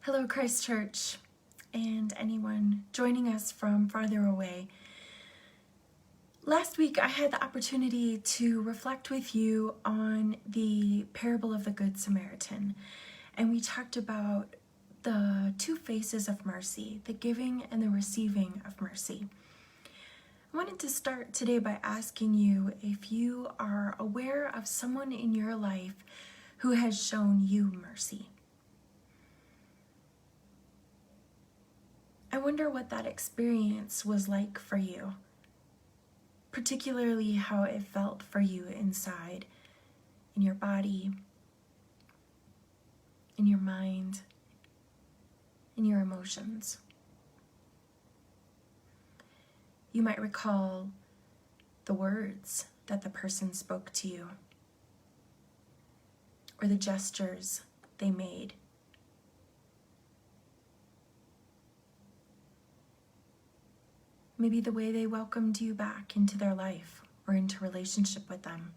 Hello, Christchurch, and anyone joining us from farther away. Last week, I had the opportunity to reflect with you on the parable of the Good Samaritan, and we talked about the two faces of mercy, the giving and the receiving of mercy. I wanted to start today by asking you if you are aware of someone in your life who has shown you mercy. I wonder what that experience was like for you, particularly how it felt for you inside, in your body, in your mind, in your emotions. You might recall the words that the person spoke to you, or the gestures they made. Maybe the way they welcomed you back into their life or into relationship with them.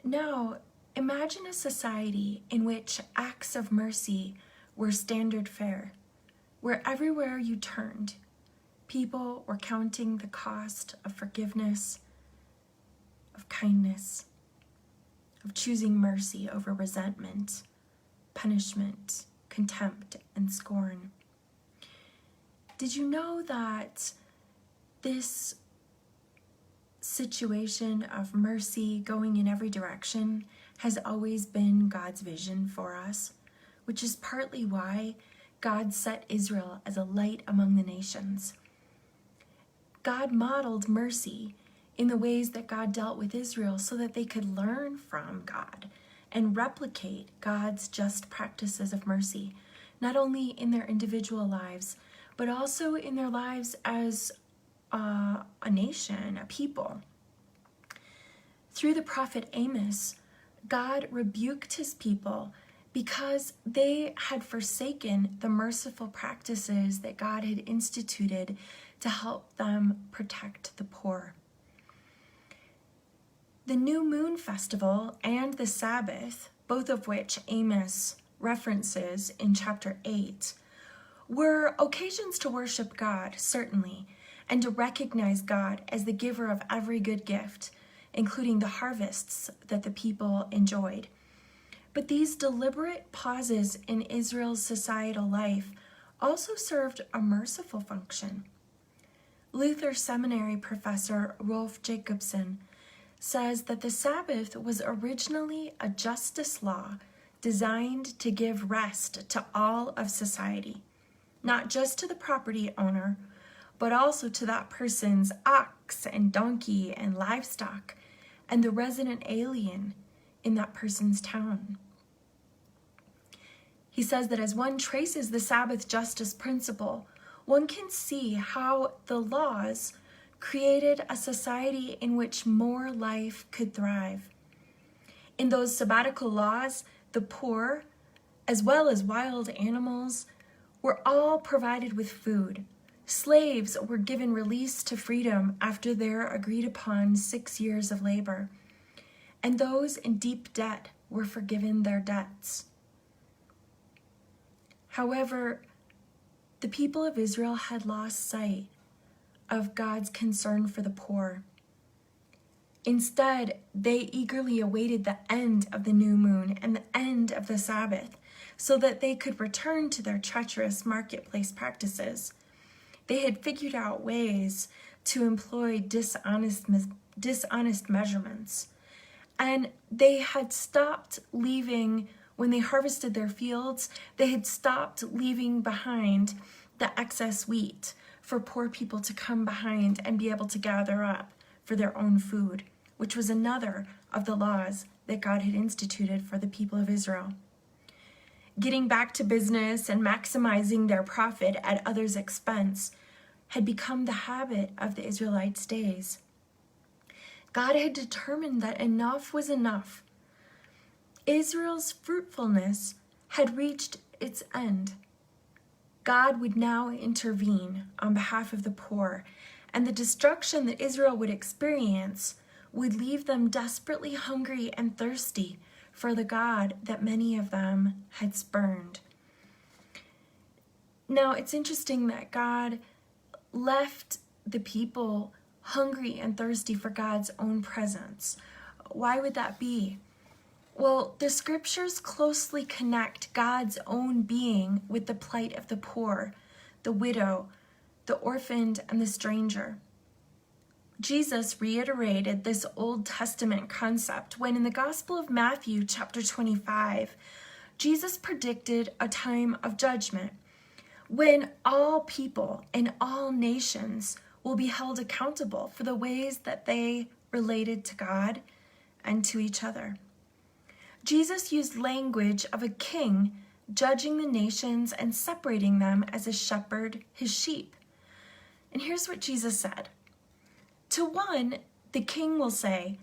Now, imagine a society in which acts of mercy were standard fare, where everywhere you turned, people were counting the cost of forgiveness, of kindness, of choosing mercy over resentment, punishment, contempt, and scorn. Did you know that this situation of mercy going in every direction has always been God's vision for us, which is partly why God set Israel as a light among the nations. God modeled mercy in the ways that God dealt with Israel so that they could learn from God and replicate God's just practices of mercy, not only in their individual lives, but also in their lives as a nation, a people. Through the prophet Amos, God rebuked his people because they had forsaken the merciful practices that God had instituted to help them protect the poor. The New Moon Festival and the Sabbath, both of which Amos references in chapter 8, were occasions to worship God, certainly, and to recognize God as the giver of every good gift, including the harvests that the people enjoyed. But these deliberate pauses in Israel's societal life also served a merciful function. Luther Seminary professor Rolf Jacobson says that the Sabbath was originally a justice law designed to give rest to all of society, not just to the property owner, but also to that person's ox and donkey and livestock, and the resident alien in that person's town. He says that as one traces the Sabbath justice principle, one can see how the laws created a society in which more life could thrive. In those sabbatical laws, the poor, as well as wild animals, were all provided with food. Slaves were given release to freedom after their agreed-upon 6 years of labor, and those in deep debt were forgiven their debts. However, the people of Israel had lost sight of God's concern for the poor. Instead, they eagerly awaited the end of the new moon and the end of the Sabbath, so that they could return to their treacherous marketplace practices. They had figured out ways to employ dishonest measurements, and they had stopped leaving, when they harvested their fields, they had stopped leaving behind the excess wheat for poor people to come behind and be able to gather up for their own food, which was another of the laws that God had instituted for the people of Israel. Getting back to business and maximizing their profit at others' expense had become the habit of the Israelites' days. God had determined that enough was enough. Israel's fruitfulness had reached its end. God would now intervene on behalf of the poor, and the destruction that Israel would experience would leave them desperately hungry and thirsty for the God that many of them had spurned. Now, it's interesting that God left the people hungry and thirsty for God's own presence. Why would that be? Well, the scriptures closely connect God's own being with the plight of the poor, the widow, the orphaned, and the stranger. Jesus reiterated this Old Testament concept when in the Gospel of Matthew, chapter 25, Jesus predicted a time of judgment when all people and all nations will be held accountable for the ways that they related to God and to each other. Jesus used language of a king judging the nations and separating them as a shepherd his sheep. And here's what Jesus said. To one, the king will say,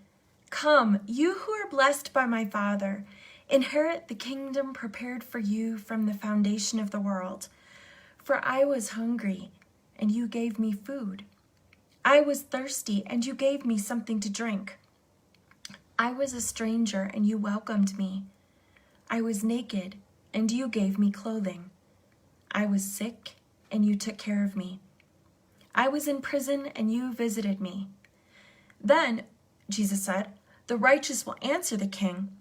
"Come, you who are blessed by my Father, inherit the kingdom prepared for you from the foundation of the world. For I was hungry, and you gave me food. I was thirsty, and you gave me something to drink. I was a stranger, and you welcomed me. I was naked, and you gave me clothing. I was sick, and you took care of me. I was in prison, and you visited me." Then, Jesus said, the righteous will answer the king,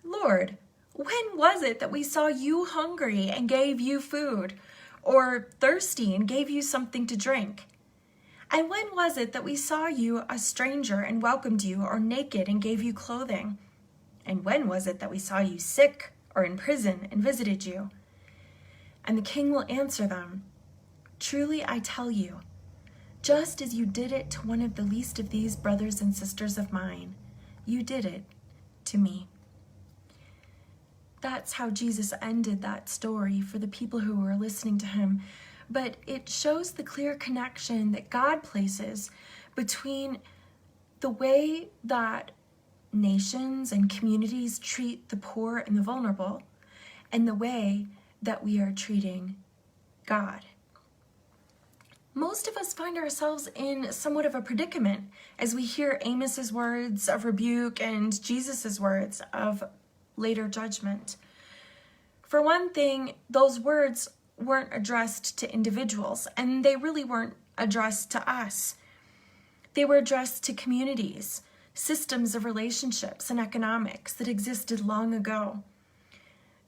"Lord, when was it that we saw you hungry and gave you food, or thirsty and gave you something to drink? And when was it that we saw you a stranger and welcomed you, or naked and gave you clothing? And when was it that we saw you sick or in prison and visited you?" And the king will answer them, "Truly I tell you, just as you did it to one of the least of these brothers and sisters of mine, you did it to me." That's how Jesus ended that story for the people who were listening to him. But it shows the clear connection that God places between the way that nations and communities treat the poor and the vulnerable and the way that we are treating God. Most of us find ourselves in somewhat of a predicament as we hear Amos's words of rebuke and Jesus's words of later judgment. For one thing, those words weren't addressed to individuals, and they really weren't addressed to us. They were addressed to communities, systems of relationships and economics that existed long ago.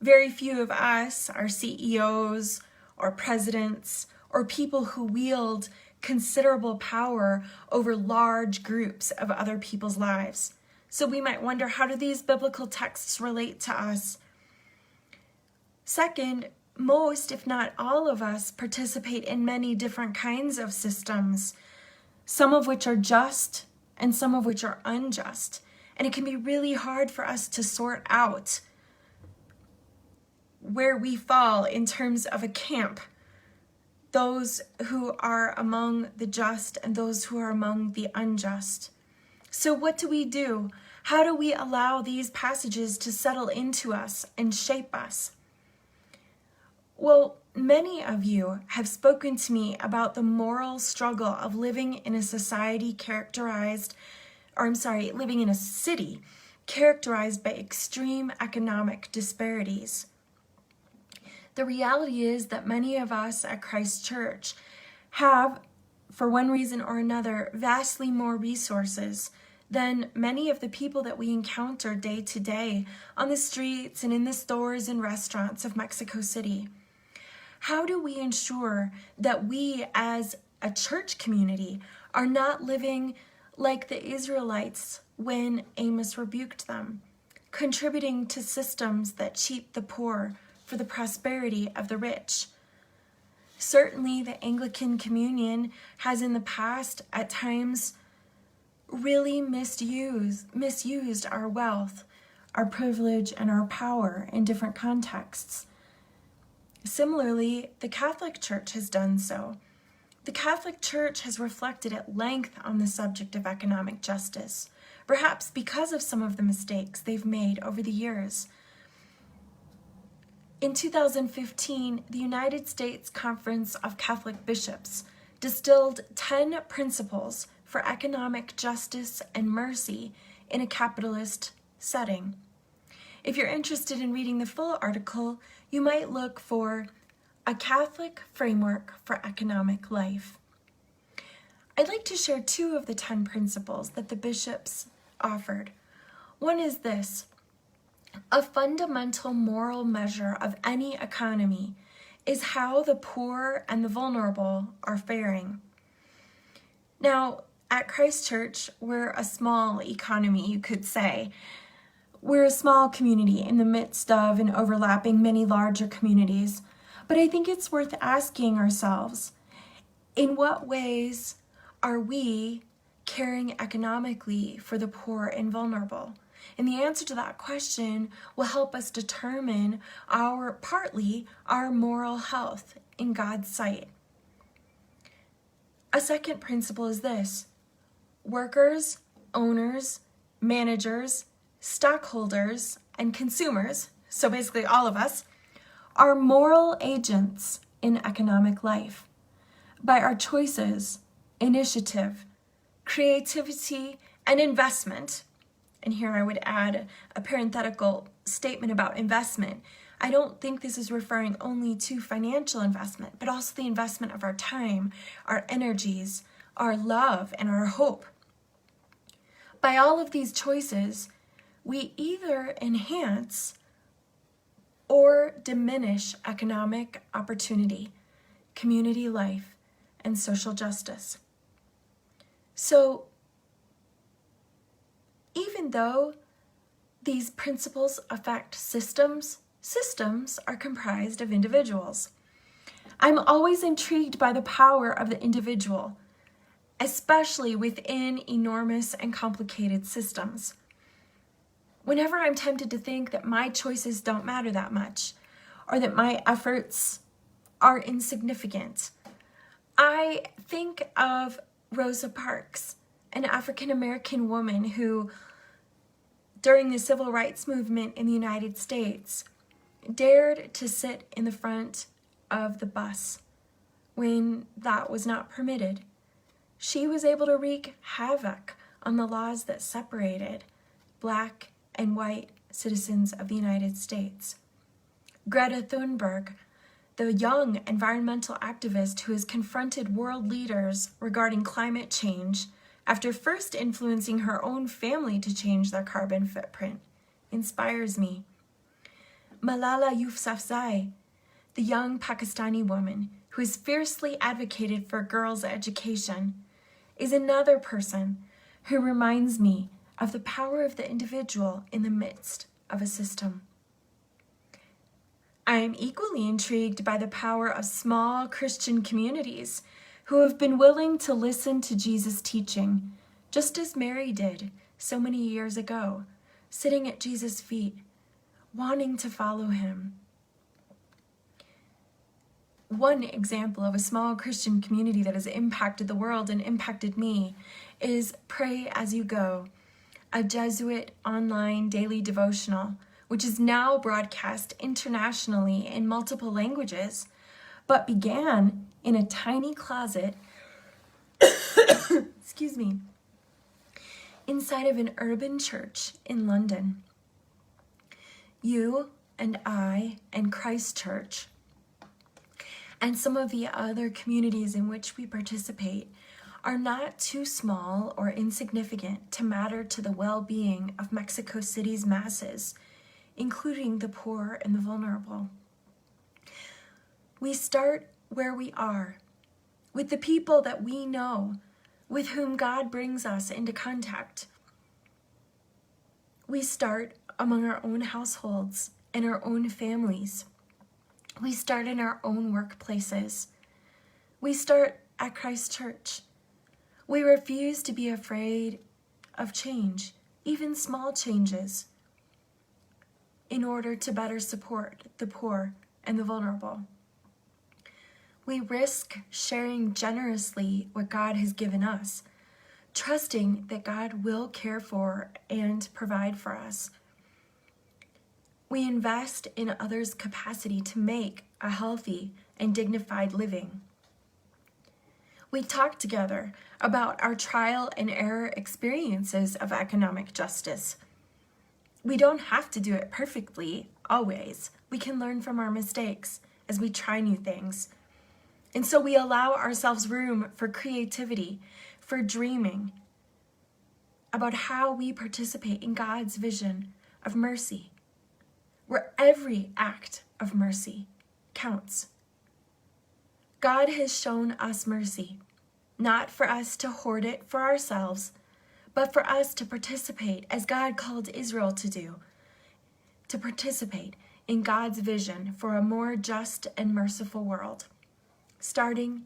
Very few of us are CEOs or presidents or people who wield considerable power over large groups of other people's lives. So we might wonder, how do these biblical texts relate to us? Second, most, if not all of us, participate in many different kinds of systems, some of which are just and some of which are unjust. And it can be really hard for us to sort out where we fall in terms of a camp, those who are among the just and those who are among the unjust. So what do? How do we allow these passages to settle into us and shape us? Well, many of you have spoken to me about the moral struggle of living in a society living in a city characterized by extreme economic disparities. The reality is that many of us at Christ Church have, for one reason or another, vastly more resources than many of the people that we encounter day to day on the streets and in the stores and restaurants of Mexico City. How do we ensure that we as a church community are not living like the Israelites when Amos rebuked them, contributing to systems that cheat the poor for the prosperity of the rich? Certainly, the Anglican Communion has in the past at times really misused our wealth, our privilege, and our power in different contexts. Similarly, the Catholic Church has done so. The Catholic Church has reflected at length on the subject of economic justice, perhaps because of some of the mistakes they've made over the years. In 2015, the United States Conference of Catholic Bishops distilled 10 principles for economic justice and mercy in a capitalist setting. If you're interested in reading the full article, you might look for A Catholic Framework for Economic Life. I'd like to share 2 of the 10 principles that the bishops offered. One is this: a fundamental moral measure of any economy is how the poor and the vulnerable are faring. Now, at Christ Church, we're a small economy, you could say. We're a small community in the midst of and overlapping many larger communities. But I think it's worth asking ourselves, in what ways are we caring economically for the poor and vulnerable? And the answer to that question will help us determine partly our moral health in God's sight. A second principle is this: workers, owners, managers, stockholders, and consumers, so basically all of us, are moral agents in economic life. By our choices, initiative, creativity, and investment, and here I would add a parenthetical statement about investment. I don't think this is referring only to financial investment, but also the investment of our time, our energies, our love, and our hope. By all of these choices, we either enhance or diminish economic opportunity, community life, and social justice. So, even though these principles affect systems, systems are comprised of individuals. I'm always intrigued by the power of the individual, especially within enormous and complicated systems. Whenever I'm tempted to think that my choices don't matter that much, or that my efforts are insignificant, I think of Rosa Parks, an African-American woman who, during the civil rights movement in the United States, dared to sit in the front of the bus when that was not permitted. She was able to wreak havoc on the laws that separated Black and white citizens of the United States. Greta Thunberg, the young environmental activist who has confronted world leaders regarding climate change after first influencing her own family to change their carbon footprint, inspires me. Malala Yousafzai, the young Pakistani woman who has fiercely advocated for girls' education, is another person who reminds me of the power of the individual in the midst of a system. I am equally intrigued by the power of small Christian communities who have been willing to listen to Jesus' teaching, just as Mary did so many years ago, sitting at Jesus' feet, wanting to follow him. One example of a small Christian community that has impacted the world and impacted me is Pray As You Go, a Jesuit online daily devotional, which is now broadcast internationally in multiple languages, but began in a tiny closet, excuse me, inside of an urban church in London. You and I and Christ Church and some of the other communities in which we participate are not too small or insignificant to matter to the well-being of Mexico City's masses, including the poor and the vulnerable. We start where we are, with the people that we know, with whom God brings us into contact. We start among our own households and our own families. We start in our own workplaces. We start at Christ Church. We refuse to be afraid of change, even small changes, in order to better support the poor and the vulnerable. We risk sharing generously what God has given us, trusting that God will care for and provide for us. We invest in others' capacity to make a healthy and dignified living. We talk together about our trial and error experiences of economic justice. We don't have to do it perfectly, always. We can learn from our mistakes as we try new things. And so we allow ourselves room for creativity, for dreaming about how we participate in God's vision of mercy, where every act of mercy counts. God has shown us mercy, not for us to hoard it for ourselves, but for us to participate as God called Israel to do, to participate in God's vision for a more just and merciful world, starting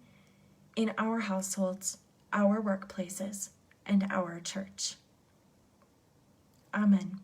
in our households, our workplaces, and our church. Amen.